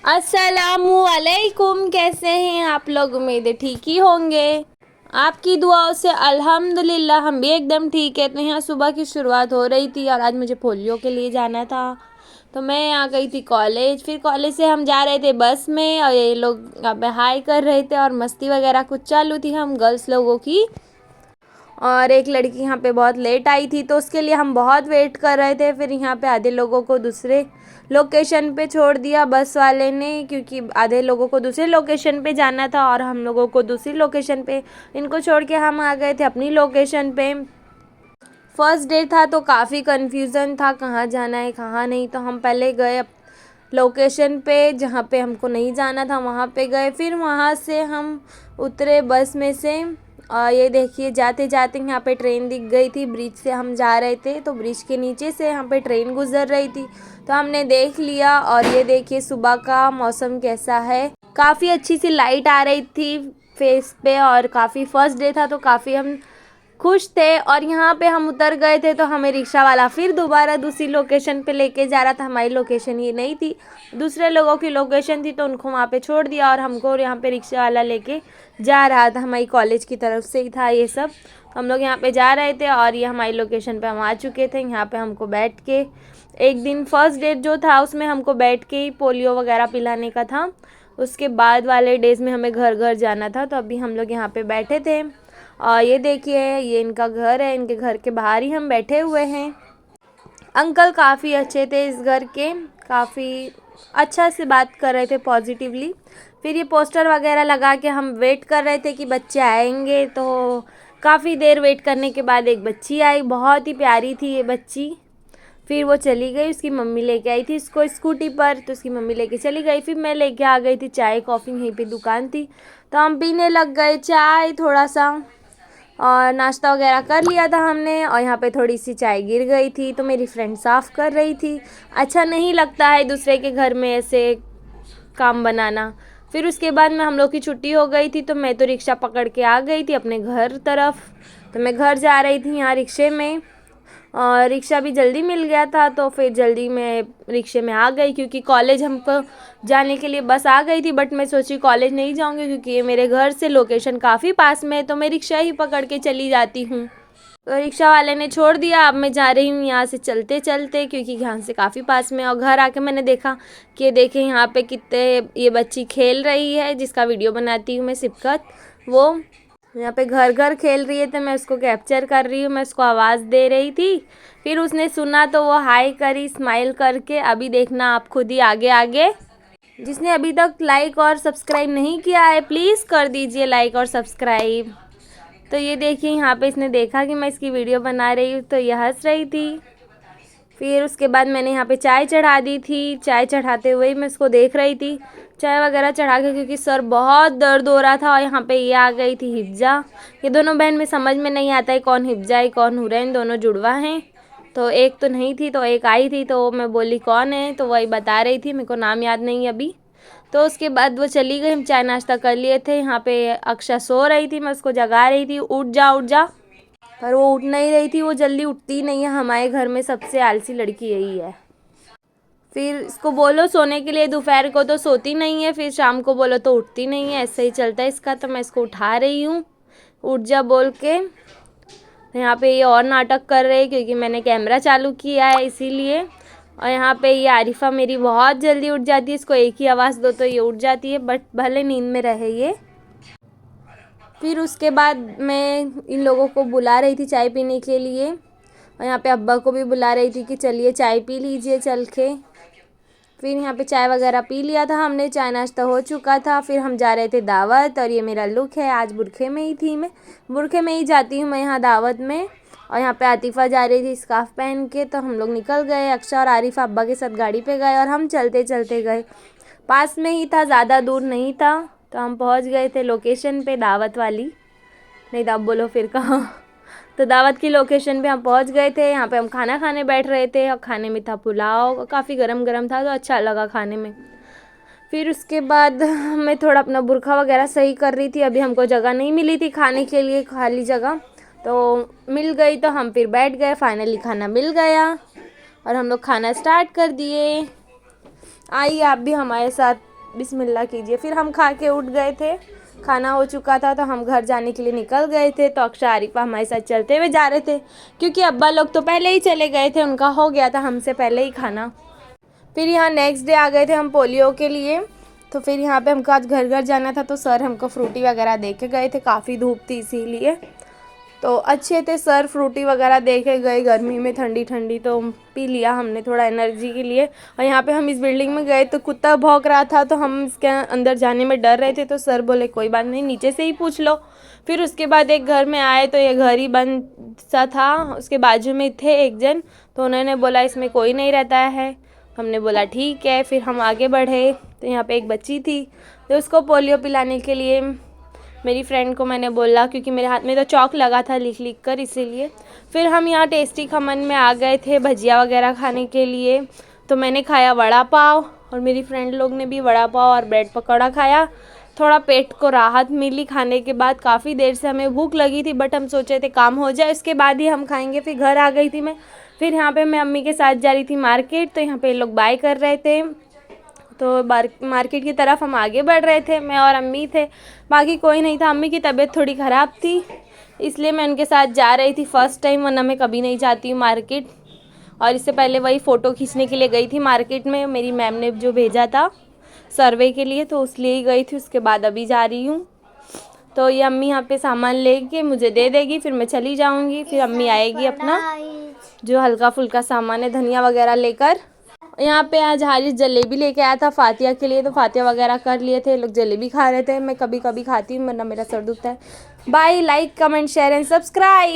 अस्सलामुअलैकुम। कैसे हैं आप लोग? उम्मीद है ठीक ही होंगे। आपकी दुआओं से अल्हम्दुलिल्लाह हम भी एकदम ठीक है। तो यहाँ सुबह की शुरुआत हो रही थी और आज मुझे पोलियो के लिए जाना था, तो मैं आ गई थी कॉलेज। फिर कॉलेज से हम जा रहे थे बस में और ये लोग यहाँ पे हाई कर रहे थे और मस्ती वगैरह कुछ चालू थी हम गर्ल्स लोगों की। और एक लड़की यहाँ पे बहुत लेट आई थी तो उसके लिए हम बहुत वेट कर रहे थे। फिर यहाँ पे आधे लोगों को दूसरे लोकेशन पे छोड़ दिया बस वाले ने, क्योंकि आधे लोगों को दूसरे लोकेशन पे जाना था और हम लोगों को दूसरी लोकेशन पे। इनको छोड़ के हम आ गए थे अपनी लोकेशन पे। फर्स्ट डे था तो काफ़ी कन्फ्यूज़न था कहाँ जाना है कहाँ नहीं। तो हम पहले गए लोकेशन पे जहाँ पे हमको नहीं जाना था वहाँ पे गए। फिर वहाँ से हम उतरे बस में से और ये देखिए जाते जाते यहाँ पे ट्रेन दिख गई थी। ब्रिज से हम जा रहे थे तो ब्रिज के नीचे से यहाँ पे ट्रेन गुजर रही थी तो हमने देख लिया। और ये देखिए सुबह का मौसम कैसा है, काफ़ी अच्छी सी लाइट आ रही थी फेस पे और काफ़ी फर्स्ट डे था तो काफ़ी हम खुश थे। और यहाँ पे हम उतर गए थे तो हमें रिक्शा वाला फिर दोबारा दूसरी लोकेशन पे लेके जा रहा था। हमारी लोकेशन ये नहीं थी, दूसरे लोगों की लोकेशन थी, तो उनको वहाँ पे छोड़ दिया और हमको यहाँ पे रिक्शा वाला लेके जा रहा था। हमारी कॉलेज की तरफ से ही था ये सब। तो हम लोग यहाँ पे जा रहे थे और ये हमारी लोकेशन पे हम आ चुके थे। यहाँ पे हमको बैठ के एक दिन फर्स्ट डे जो था उसमें हमको बैठ के ही पोलियो वगैरह पिलाने का था। उसके बाद वाले डेज़ में हमें घर घर जाना था। तो अभी हम लोग यहाँ पे बैठे थे और ये देखिए ये इनका घर है। इनके घर के बाहर ही हम बैठे हुए हैं। अंकल काफ़ी अच्छे थे इस घर के, काफ़ी अच्छा से बात कर रहे थे पॉजिटिवली। फिर ये पोस्टर वगैरह लगा के हम वेट कर रहे थे कि बच्चे आएंगे। तो काफ़ी देर वेट करने के बाद एक बच्ची आई, बहुत ही प्यारी थी ये बच्ची। फिर वो चली गई, उसकी मम्मी लेके आई थी इसको स्कूटी पर, तो उसकी मम्मी लेके चली गई। फिर मैं लेके आ गई थी चाय कॉफ़ी, यहीं पे दुकान थी तो हम पीने लग गए चाय थोड़ा सा और नाश्ता वगैरह कर लिया था हमने। और यहाँ पे थोड़ी सी चाय गिर गई थी तो मेरी फ्रेंड साफ़ कर रही थी। अच्छा नहीं लगता है दूसरे के घर में ऐसे काम बनाना। फिर उसके बाद में हम लोग की छुट्टी हो गई थी तो मैं तो रिक्शा पकड़ के आ गई थी अपने घर तरफ। तो मैं घर जा रही थी यहाँ रिक्शे में और रिक्शा भी जल्दी मिल गया था तो फिर जल्दी मैं रिक्शे में आ गई, क्योंकि कॉलेज हमको जाने के लिए बस आ गई थी। बट मैं सोची कॉलेज नहीं जाऊंगी क्योंकि ये मेरे घर से लोकेशन काफ़ी पास में है तो मैं रिक्शा ही पकड़ के चली जाती हूँ। तो रिक्शा वाले ने छोड़ दिया। अब मैं जा रही हूँ यहाँ से चलते चलते, क्योंकि यहाँ से काफ़ी पास में। और घर आके मैंने देखा कि देखें यहाँ पे कितने ये बच्ची खेल रही है जिसका वीडियो बनाती हूँ मैं, सिबकत। वो यहाँ पे घर घर खेल रही है तो मैं उसको कैप्चर कर रही हूँ, मैं उसको आवाज़ दे रही थी। फिर उसने सुना तो वो हाय करी स्माइल करके। अभी देखना आप खुद ही आगे आगे। जिसने अभी तक लाइक और सब्सक्राइब नहीं किया है प्लीज़ कर दीजिए लाइक और सब्सक्राइब। तो ये देखिए यहाँ पे इसने देखा कि मैं इसकी वीडियो बना रही हूँ तो ये हंस रही थी। फिर उसके बाद मैंने यहाँ पे चाय चढ़ा दी थी। चाय चढ़ाते हुए मैं इसको देख रही थी चाय वगैरह चढ़ा के, क्योंकि सर बहुत दर्द हो रहा था। और यहाँ पे ये आ गई थी हिफ्जा। ये दोनों बहन में समझ में नहीं आता है कौन हिफ्जा है कौन हुरैन, दोनों जुड़वा हैं। तो एक तो नहीं थी तो एक आई थी तो मैं बोली कौन है, तो वही बता रही थी, मेरे को नाम याद नहीं अभी। तो उसके बाद वो चली गई। हम चाय नाश्ता कर लिए थे। यहाँ पे अक्षा सो रही थी, मैं उसको जगा रही थी उठ जा उठ जा, पर वो उठ नहीं रही थी। वो जल्दी उठती नहीं है, हमारे घर में सबसे आलसी लड़की यही है। फिर इसको बोलो सोने के लिए, दोपहर को तो सोती नहीं है, फिर शाम को बोलो तो उठती नहीं है, ऐसे ही चलता है इसका। तो मैं इसको उठा रही हूँ उठ जा बोल के। यहाँ पे ये और नाटक कर रहे हैं क्योंकि मैंने कैमरा चालू किया है इसीलिए। और यहाँ पे ये आरिफा मेरी बहुत जल्दी उठ जाती है, इसको एक ही आवाज़ दो तो ये उठ जाती है, बट भले नींद में रहे ये। फिर उसके बाद मैं इन लोगों को बुला रही थी चाय पीने के लिए और यहाँ पे अब्बा को भी बुला रही थी कि चलिए चाय पी लीजिए चल के। फिर यहाँ पे चाय वगैरह पी लिया था हमने, चाय नाश्ता हो चुका था। फिर हम जा रहे थे दावत और ये मेरा लुक है। आज बुरखे में ही थी, मैं बुरखे में ही जाती हूँ मैं यहाँ दावत में। और यहाँ पे आतिफ़ा जा रही थी स्कार्फ पहन के, तो हम लोग निकल गए। अक्षा और आरिफा अब्बा के साथ गाड़ी पे गए और हम चलते चलते गए। पास में ही था, ज़्यादा दूर नहीं था। तो हम पहुँच गए थे लोकेशन पे दावत वाली, नहीं तो आप बोलो फिर कहाँ। तो दावत की लोकेशन पे हम पहुंच गए थे। यहाँ पे हम खाना खाने बैठ रहे थे और खाने में था पुलाव, काफ़ी गरम गरम था तो अच्छा लगा खाने में। फिर उसके बाद मैं थोड़ा अपना बुरखा वगैरह सही कर रही थी। अभी हमको जगह नहीं मिली थी खाने के लिए, खाली जगह तो मिल गई तो हम फिर बैठ गए। फाइनली खाना मिल गया और हम लोग खाना स्टार्ट कर दिए। आइए आप भी हमारे साथ बिस्मिल्लाह कीजिए। फिर हम खा के उठ गए थे, खाना हो चुका था तो हम घर जाने के लिए निकल गए थे। तो अक्षय आरिफा हमारे साथ चलते हुए जा रहे थे क्योंकि अब्बा लोग तो पहले ही चले गए थे, उनका हो गया था हमसे पहले ही खाना। फिर यहाँ नेक्स्ट डे आ गए थे हम पोलियो के लिए। तो फिर यहाँ पे हमको आज घर घर जाना था तो सर हमको फ्रूटी वगैरह दे के गए थे, काफ़ी धूप थी इसीलिए। तो अच्छे थे सर, फ्रूटी वगैरह दे के गए, गर्मी में ठंडी ठंडी तो पी लिया हमने थोड़ा एनर्जी के लिए। और यहाँ पे हम इस बिल्डिंग में गए तो कुत्ता भौंक रहा था तो हम इसके अंदर जाने में डर रहे थे। तो सर बोले कोई बात नहीं, नीचे से ही पूछ लो। फिर उसके बाद एक घर में आए तो ये घर ही बंद सा था, उसके बाजू में थे एक जन, तो उन्होंने बोला इसमें कोई नहीं रहता है। हमने बोला ठीक है। फिर हम आगे बढ़े तो यहाँ पे एक बच्ची थी तो उसको पोलियो पिलाने के लिए मेरी फ्रेंड को मैंने बोला, क्योंकि मेरे हाथ में तो चौक लगा था लिख लिख कर, इसीलिए। फिर हम यहाँ टेस्टी खमन में आ गए थे भजिया वगैरह खाने के लिए। तो मैंने खाया वड़ा पाव और मेरी फ्रेंड लोग ने भी वड़ा पाव और ब्रेड पकौड़ा खाया। थोड़ा पेट को राहत मिली खाने के बाद, काफ़ी देर से हमें भूख लगी थी बट हम सोचे थे काम हो जाए उसके बाद ही हम खाएंगे। फिर घर आ गई थी मैं। फिर यहाँ पे मैं अम्मी के साथ जा रही थी मार्केट, तो यहाँ पे लोग बाय कर रहे थे तो मार्केट की तरफ हम आगे बढ़ रहे थे, मैं और अम्मी थे, बाकी कोई नहीं था। अम्मी की तबीयत थोड़ी ख़राब थी इसलिए मैं उनके साथ जा रही थी फर्स्ट टाइम, वरना मैं कभी नहीं जाती हूँ मार्केट। और इससे पहले वही फ़ोटो खींचने के लिए गई थी मार्केट में, मेरी मैम ने जो भेजा था सर्वे के लिए तो उसलिए ही गई थी। उसके बाद अभी जा रही हूँ। तो ये अम्मी यहाँ पे सामान लेके मुझे दे देगी, फिर मैं चली जाऊँगी। फिर अम्मी आएगी अपना जो हल्का फुल्का सामान है धनिया वगैरह लेकर। यहाँ पे आज हारिस जलेबी लेके आया था फातिया के लिए, तो फातिया वगैरह कर लिए थे, लोग जलेबी खा रहे थे। मैं कभी कभी खाती हूँ वरना मेरा सर दुखता है। Bye, like comment share and subscribe.